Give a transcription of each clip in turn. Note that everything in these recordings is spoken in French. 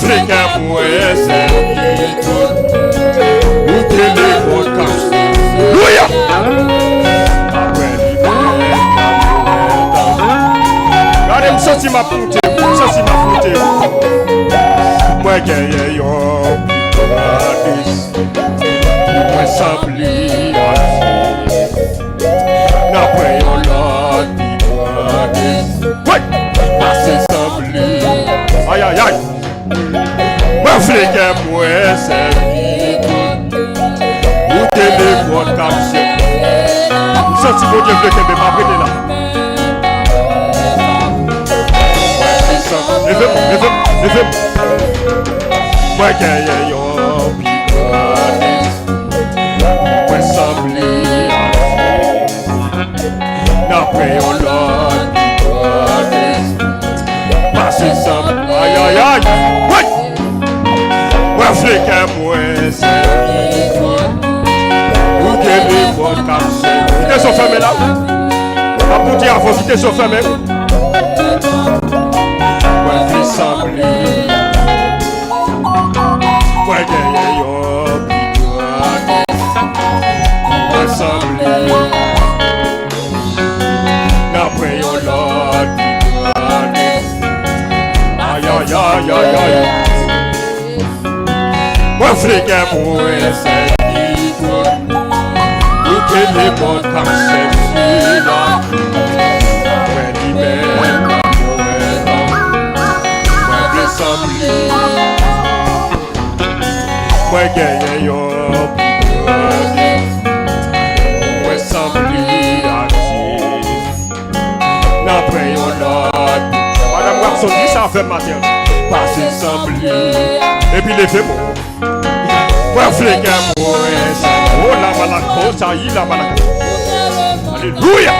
Africain pour essayer ou téléphone caché. Louia. Regardez, je sens ma pointe, je sens ma pointe. Moi, j'ai yo, moi, s'empli, n'après on l'a dit, ouais, passez s'empli, aïe aïe aïe. Moi, fliquer pour essayer ou téléphone caché. Je sens mon Dieu, je vais m'apprêter là. Levez-moi. Moi qui ai yo moi semblé d'après on l'a passé semble aïe aïe aïe ouais moi fliquer moi c'est ou que les bonnes cassées quittez son fermé là pas pour dire faut quitter son fermé semblé moi gagné yo moi semblé d'après yo l'autre aïe aïe aïe aïe aïe moi fliqué moi c'est ou que les bonnes cachées moi gagné yo moi semblé n'après yo l'autre madame Watson dit ça fait matin passer semblé et puis levez-moi moi fliquer moi oh la malako ça y la malako alléluia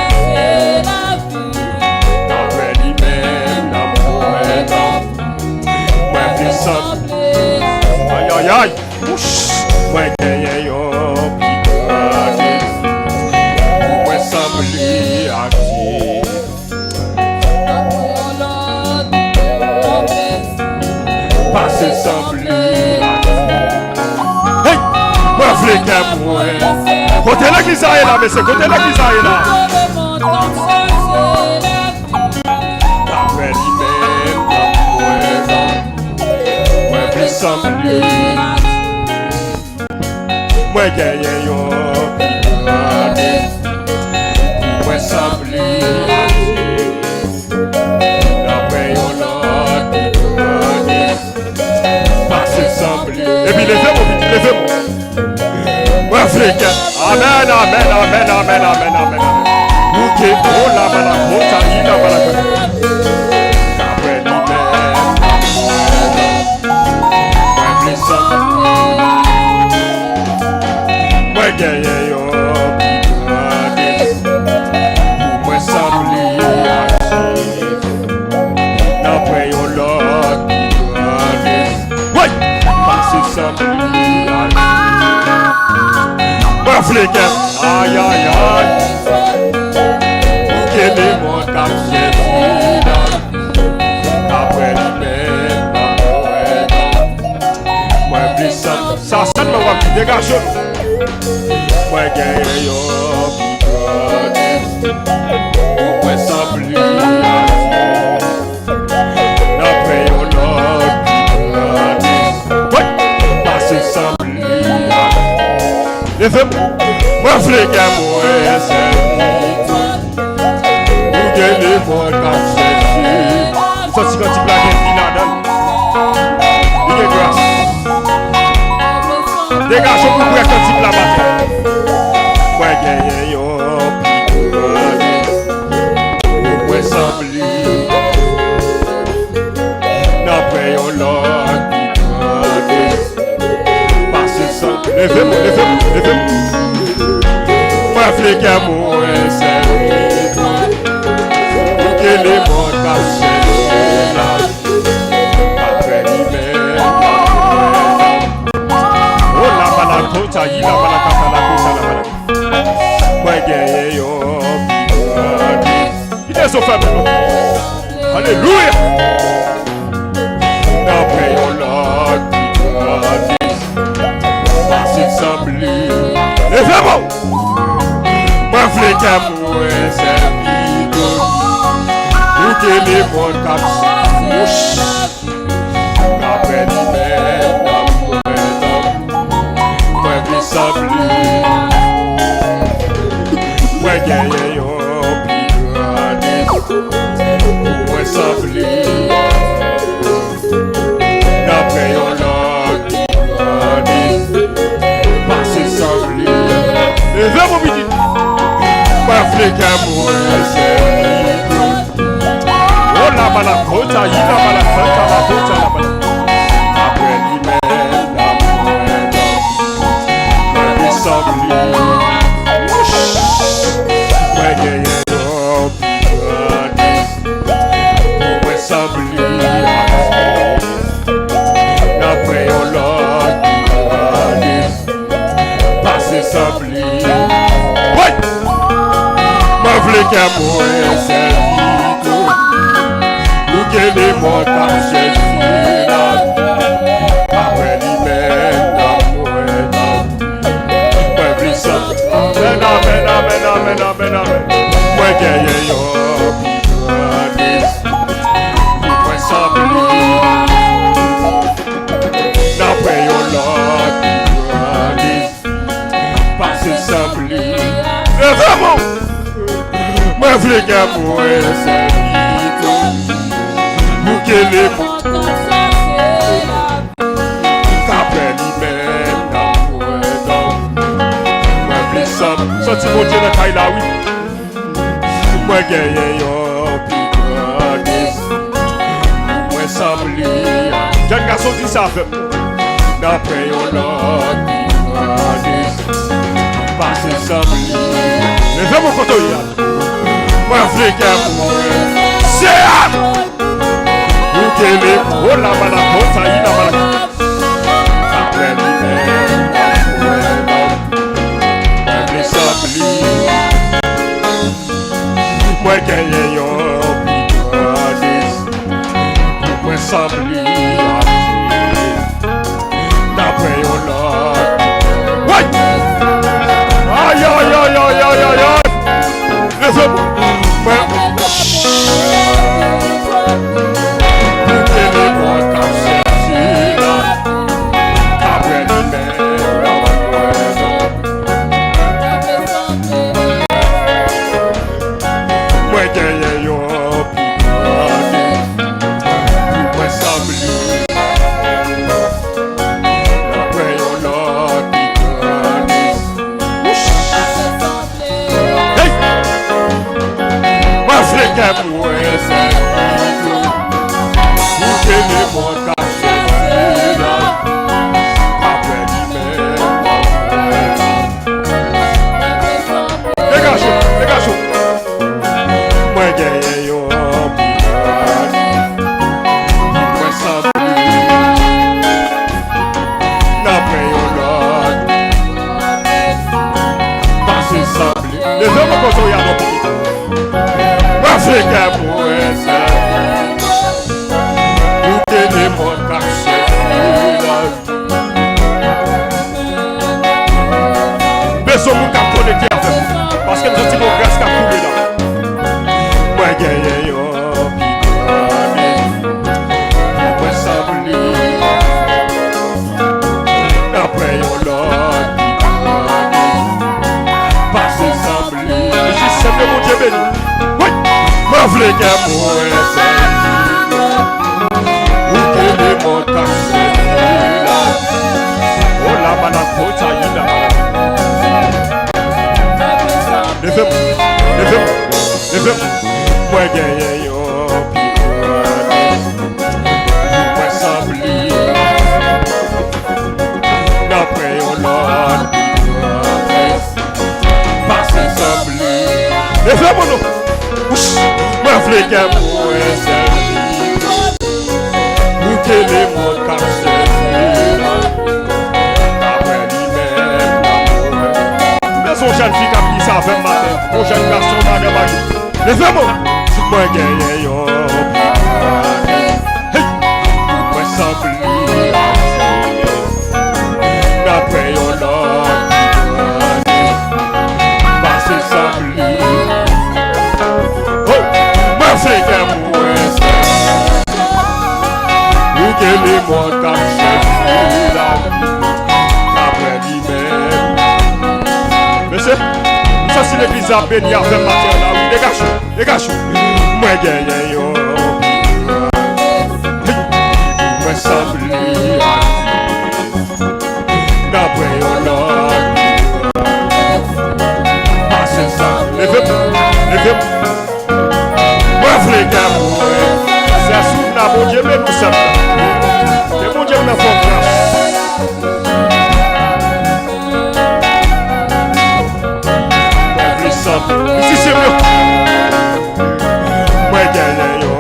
après lui-même moi plus simple aïe aïe aïe moi gagné yo moi semblé actif passer semblé hey moi fliquer moi côté là qui ça est là mais c'est côté là qui ça est là après lui-même moi plus semblé moi gagné yo moi semblé d'après yo l'autre passer semblé et puis levez-moi moi africain amen amen amen amen amen amen ok oh la malako ça y la malako d'après lui-même moi plus semblé moi gagné yo moi semblé d'après yo l'autre ouais passer semblé moi fliquer aïe aïe aïe que les mots cachés d'après lui-même moi plus simple ça ne me va plus dégager moi gagné yo moi semblé d'après yo l'autre ouais passer semblé levez-moi moi fliquer moi c'est ou que les mots cachés ça c'est quand tu blagues il a donné il est grâce dégage pour vous quand tu blagues moi gagné yo moi semblé d'après yo l'autre passer ça levez-moi moi fliquer moi c'est ou que les mots cachés après lui-même oh la balako ça y la balaka la cosa la balaka moi gagné yo il est so faible alléluia d'après yo là Africain mourir, c'est vide. Ou que les mondes capsent. Après l'hiver, moi qui s'oublie. Moi gagner yon piranha. Moi s'oublie. D'après yon l'autre piranha. Passer s'oublie. Et vers mon midi. Africain mourir, c'est vide. Oh la balakota, il la balakota, la kota, la balakota. Après l'hiver, la mouette, la s'oublie. Ouais, yeah, oh, ouais, s'oublie. Après on l'a passé s'oublie. Ouais! Africain mourir, c'est vide. Nous que les mots cachés là. Après l'hiver, la mouette. Peuple ça. Amen, amen, amen, amen, amen, amen. Moi gagne yo piranha. Moi s'oublie. D'après yo l'autre piranha. Passer s'oublie. Vraiment. Africain mourir, c'est vide. Nous que les mots qu'après l'hiver, la mouette. Moi plus simple, sorti mon Dieu dans Kaila, oui. Moi gagne yo piranha. Moi s'oublie. Jeune garçon dit ça. D'après yo l'autre piranha. Passer s'oublie. Mais fais mon côté, Africain mourir, c'est à nous que les oh la balakota, il la balakota. Après l'hiver, la mouette, s'oublie. Moi gagne yo piranha. Moi s'oublie. D'après yo l'autre. Ouais! Aïe aïe aïe aïe aïe aïe aïe. Africain mourir, c'est vide. Nous que les mots cachés là. Après l'hiver, les gars chauds. Moi gagne yo piranha. Moi s'oublie. D'après yo l'autre. Passer s'oublie. Les hommes qu'on y a dans le pays. Africain mourir, c'est vide. Nous que les mots cachés là. Mais ce monde a connecté avec vous. Parce que nous avons dit mon grâce qui a coulé là. Moi gagne yo piranha. Moi s'oublie. Après yo l'autre piranha. Passer s'oublie. Je suis simple mon Dieu béni. Africain mourir, c'est vide. Ou que les mots cachés là. Oh la balakota, il la balakota. Levez-moi. Moi gagne yo piranha. Moi s'oublie. D'après yo l'autre piranha. Passer s'oublie. Levez-moi non. Africain mourir, c'est vide. Nous que les mots cachés là. Après l'hiver, la mouette. Mais son jeune fille qui a pris ça 20 matin. Mon jeune garçon dans le bagage. Levez-moi. Moi gagne yo piranha. Hey. Moi s'oublie. D'après yo l'autre piranha. Passer s'oublie. Ou que les mondes comme chercher la après lui-même. Monsieur, ça c'est l'église à bénir avec matin là. Oui, dégage. Moi gagne yo. Moi semble d'après yo là. Passez ça. Levez. Moi frère moi. C'est sous la bon Dieu mais nous sommes. Que bon Dieu nous fait grâce. Ici c'est mieux. Moi gagne yo.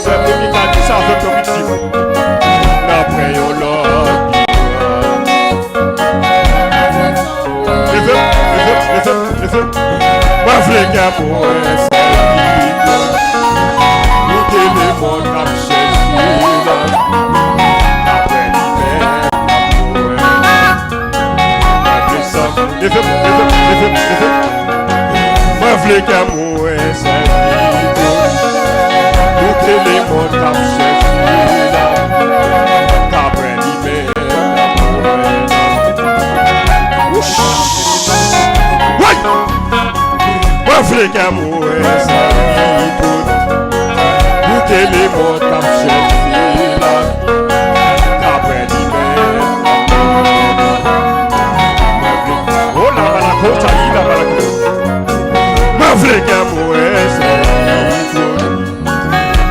C'est le qui a dit ça avec le petit. D'après yo là. Levez. Moi frère qu'à moi c'est nous qui les mondes comme chercher après l'hiver. Levez. Moi v'lais qu'à moi c'est nous que les mondes comme chercher là qu'après l'hiver. Ouais. Moi v'lais qu'à moi c'est nous que les mondes comme chercher là qu'après l'hiver. Ma vle qu'à moi c'est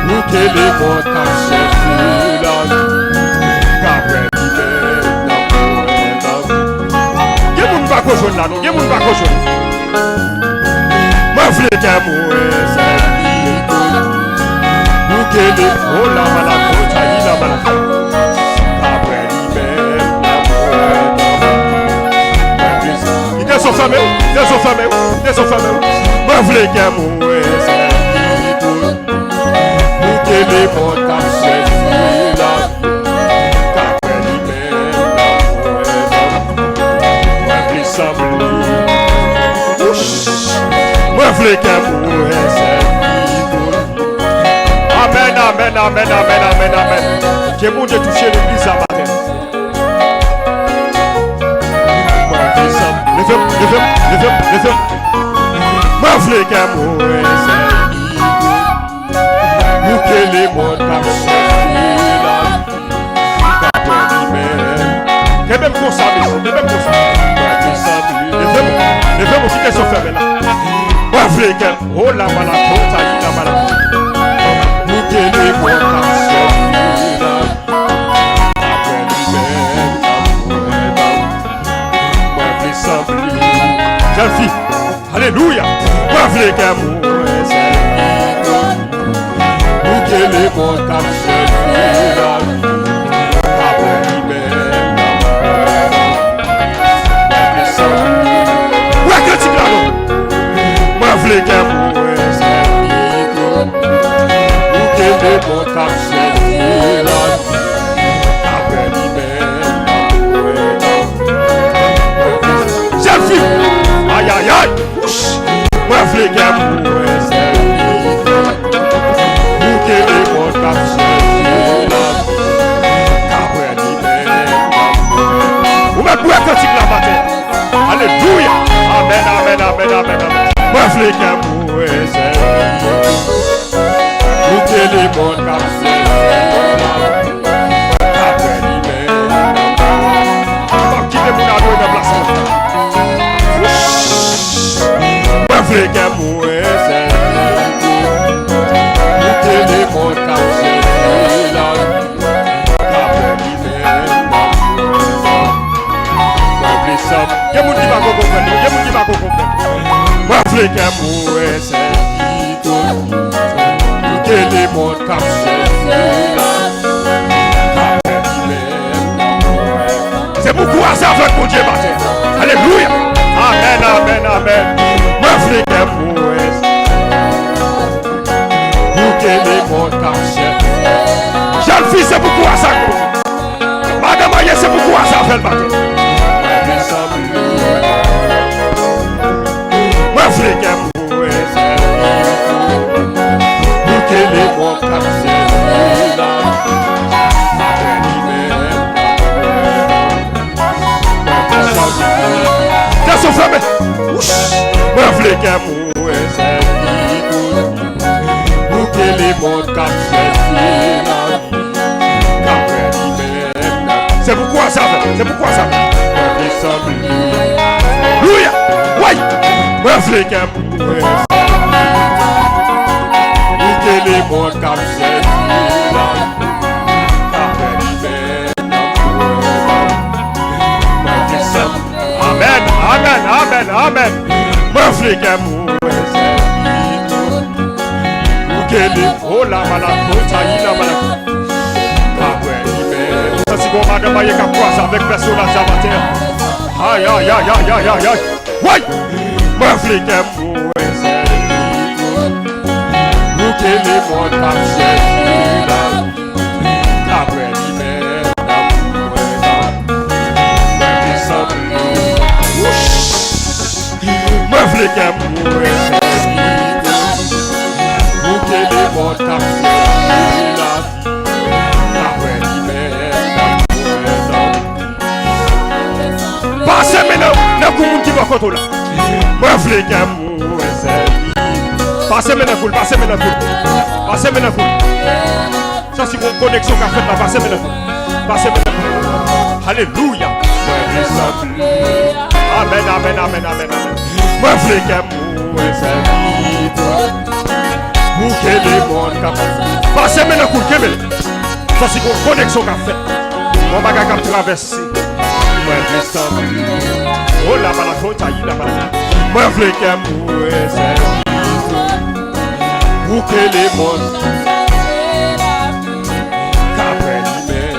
nous que les mots t'as cherché là qu'après l'hiver y'a moun pas qu'on joue là non y'a moun pas qu'on joue ma vle qu'à moi c'est nous que les oh la malade ça y la malade qu'après l'hiver Ils sont fameux. Moi, je veux qu'à moi, c'est nous qui les mots comme c'est là. Qu'après l'hiver, moi, je semble. Moi, je veux qu'à moi, c'est Amen. Que mon Dieu touche l'église à matin. Levez. Moi, je veux qu'à moi, c'est nous que les mots comme là. Qu'après l'hiver. Que même qu'on s'amuse. Levez-moi qui sont fermés là. Moi, je veux qu'à oh la malade, la malade. Nous que les mots comme là. Qu'après l'hiver. Moi, je veux jeune fille, alléluia. Moi, je veux qu'à moi, c'est nous que les mots comme là. Après l'hiver, ouais, que tu l'as. Moi, je veux qu'à moi, c'est nous que les mots comme là. Après l'hiver, jeune fille. Aïe. Moi, je veux qu'à moi, c'est nous que les mots comme là. Qu'après l'hiver. Vous m'avez boué quand tu l'as battu. Alléluia. Amen. Moi, je veux qu'à moi, c'est nous que les mots comme là. Qu'après l'hiver. Qui est mon ado de place? Moi, je veux qu'à moi, c'est nous que les mots comme là. Qu'après l'hiver. Y'a moun qui va comprendre. Moi, je veux qu'à moi, c'est nous que les mots comme là. Qu'après l'hiver. C'est beaucoup à ça avec mon Dieu matin. Alléluia. Amen. Moi, je veux qu'à moi, nous que les mots comme jeune fille, c'est beaucoup à ça. Madame Aïe, c'est beaucoup à ça avec le matin. Moi, je veux qu'à moi, nous que les les mondes comme c'est c'est pourquoi ça fait, c'est pourquoi ça fait. Alléluia. Oui. Moi flic un peu. Que les mondes comme c'est amen, amen, amen, amen. Moi flic un peu. Oh la malade, ça y est la malade. Ça c'est bon, madame, il y a qu'à croire avec personnage amateur. Aïe, aïe, aïe, aïe, aïe, aïe, aïe. Oui! Moi flic un mot, c'est vous qui les mondes comme c'est après l'hiver, moi flic un mot, c'est passez maintenant, le monde qui va contrôler. Moi, flic, amour, c'est passez maintenant, passez maintenant, passez maintenant. Ça, c'est une connexion qu'a fait là, passez maintenant, passez maintenant. Alléluia. Amen, amen, amen, amen, amen. Moi, flic, amour, c'est vous qui les mondes capables. Passez maintenant, ça, c'est une connexion qu'a fait. Mon bagage a traversé. Oh la malade, la malade. Moi flic amour c'est vous que les mondes qu'après l'hiver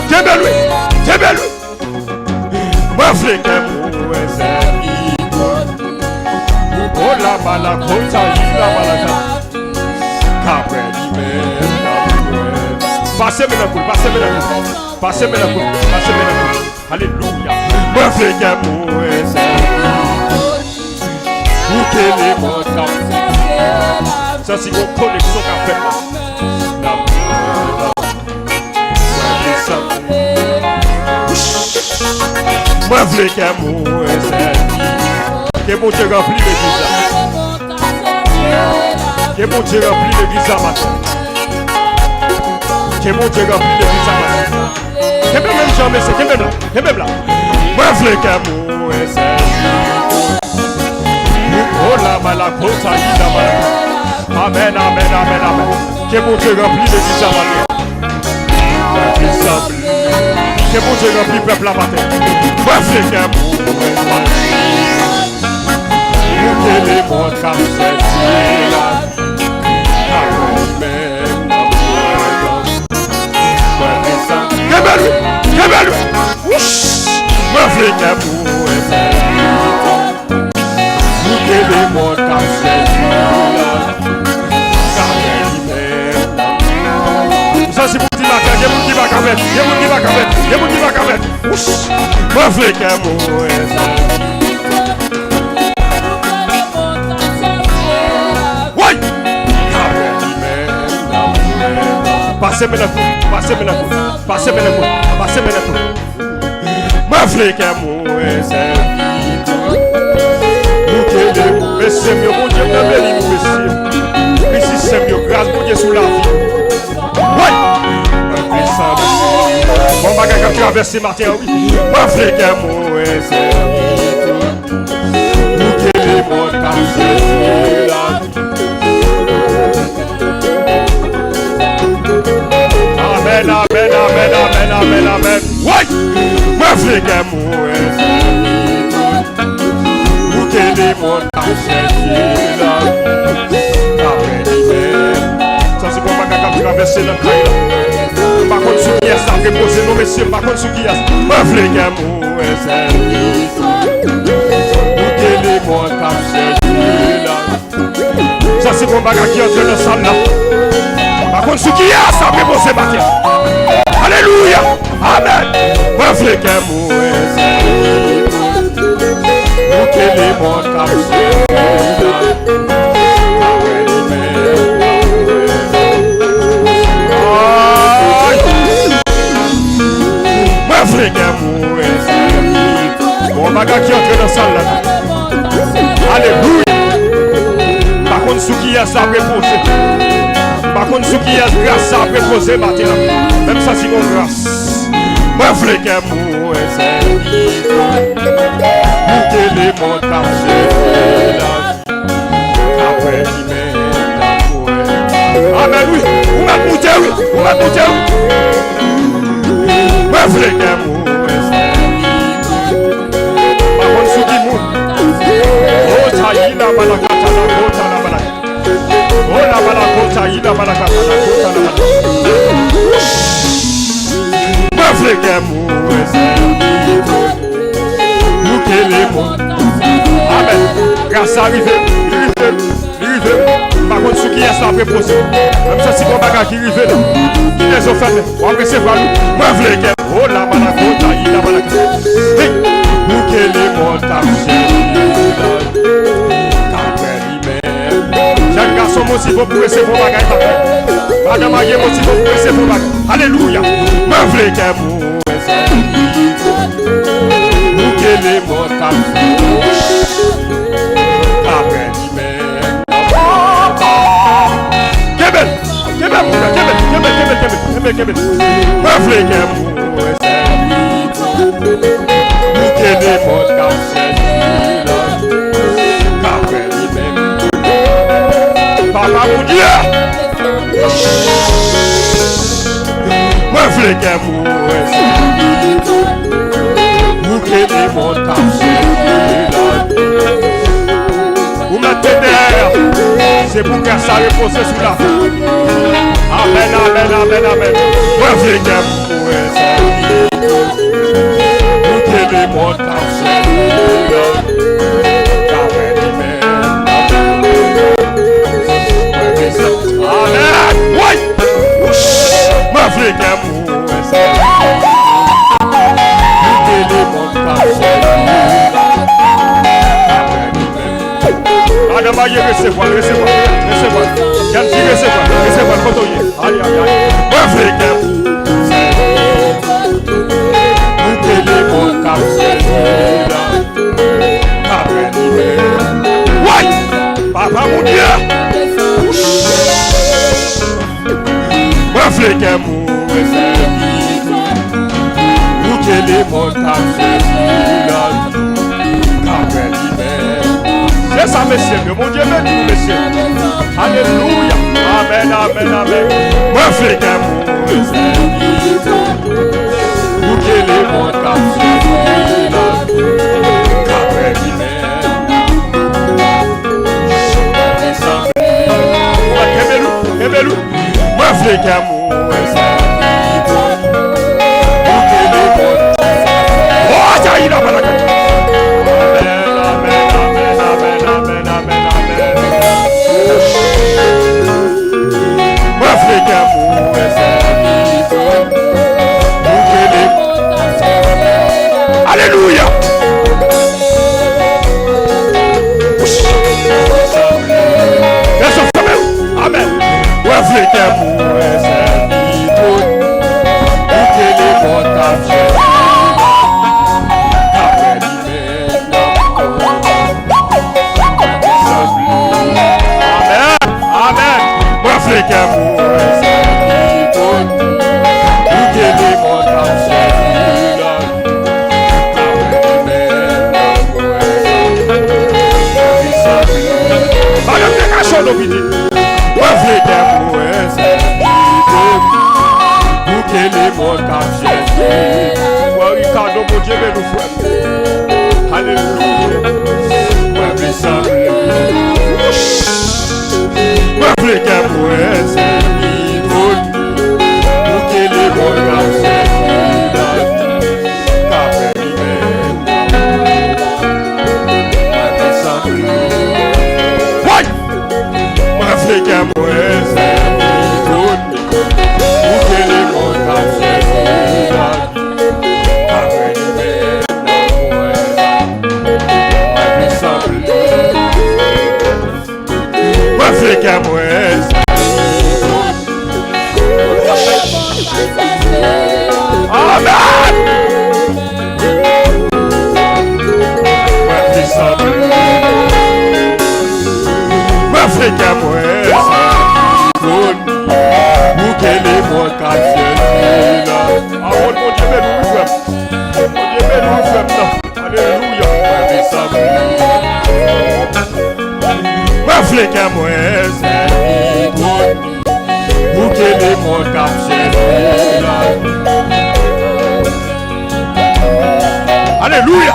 t'es belle lui, t'es belle lui. Moi flic amour c'est oh la malade, la malade qu'après l'hiver. Passez maintenant, passez maintenant, passez maintenant, passez maintenant. Alléluia. Moi flic amour c'est vous qui les mondes comme ça c'est une connexion qu'a fait là. Moi flic amour c'est que bon Dieu remplit l'église là. Que bon Dieu remplit l'église là matin. Que mon Dieu remplit l'église à matin. Que même jamais c'est, que même là. Moi flic amour et c'est oh la malade, oh ça y est la malade. Amen, amen, amen, amen. Que mon Dieu remplit l'église à matin. Que mon Dieu remplit le peuple à matin. Moi flic amour et c'est que les mondes comme c'est là. Que belle lui. Moi flic amour et c'est vous qui les mondes comme c'est ça c'est pour dire la terre, il y a mon qui va camettre, il y a mon qui va camettre, il y a mon qui va camettre. Moi flic amour et c'est oui. Passez maintenant, passez maintenant, passez maintenant, passez maintenant. Ma flic amour et c'est vous qui les messieurs, mon Dieu, messieurs. Ici c'est mieux, grâce mon Dieu sous la vie. Oui. Mon bagage a traversé matin, oui. Ma flic amour et c'est vous qui les mondes comme c'est là. Amen, amen, amen, amen, amen, amen. Oui! Moi, flic amour, vous qui les mondes comme c'est là. Après l'hiver, ça c'est pour ma caca traverser le crayon. Par contre, ce qui est ça, reposer nos messieurs, par contre, ce qui est ça. Moi, flic amour, vous qui les mondes comme c'est là. Ça c'est pour ma caca qui entre dans la salle là. Par contre, ce qui est ça, reposer ma terre. Alléluia. Amen. Moi, flic amour, vous qui les mondes comme c'est là. Flic amour et c'est mon bagage qui entre dans la salle là. Alléluia. contre ce qui est ça reposer. Par contre ce qui est grâce ça reposer maintenant. Même ça c'est une grâce. Moi je veux que moi c'est pour que les montagnes après qui met la poêle. Amen oui. On va monter oui. On va monter oui. Moi je veux que moi c'est par contre ce qui monte. Oh taïla balakata la kota la balakata. Oh la balakota ila balakata la kota la balakata. Ma frère moi c'est nous que les mots. Amen. Grâce à arriver. Par contre ce qui est ça après poser. Même ça c'est ton bagage qui arrive là. Qui les ont fait. On va recevoir nous. Ma frère oh la balakota ila balakata. Hey. Nous que les mots t'apprennent. Chaque garçon aussi va pour recevoir vos bagages. Madame Agué aussi va pour recevoir vos bagages. Alléluia. Ma vraie que vous que les mots t'apprennent. Après l'hiver. Québec. Ma vraie que vous que les mots t'apprennent. Papa mon Dieu, moi je veux que vous que les montagnes vous mettez derrière, c'est pour que ça repose sous la amen, amen, amen, amen. Moi je veux que vous que les montagnes amen. Oui. Ma fille que vous Madame Aye, recevoir. Quel dit recevoir, quand on y est. Aïe. Ma fille que vous que les montagnes après l'hiver. Oui. Papa mon Dieu. Moi je veux que vous que les montagnes après l'hiver. C'est ça messieurs, mon Dieu béni vous messieurs. Alléluia. Amen. Moi je veux que vous que les montagnes après l'hiver. Moi je veux que vous Alléluia. Amen. Moi je veux que vous c'est qu'à moi, c'est pour que les mots cassent là. Ah, mon Dieu, mais nous frère. Mon Dieu, mais nous frère. Alléluia. Ma flic à moi, c'est pour que les mots cassent là. Alléluia.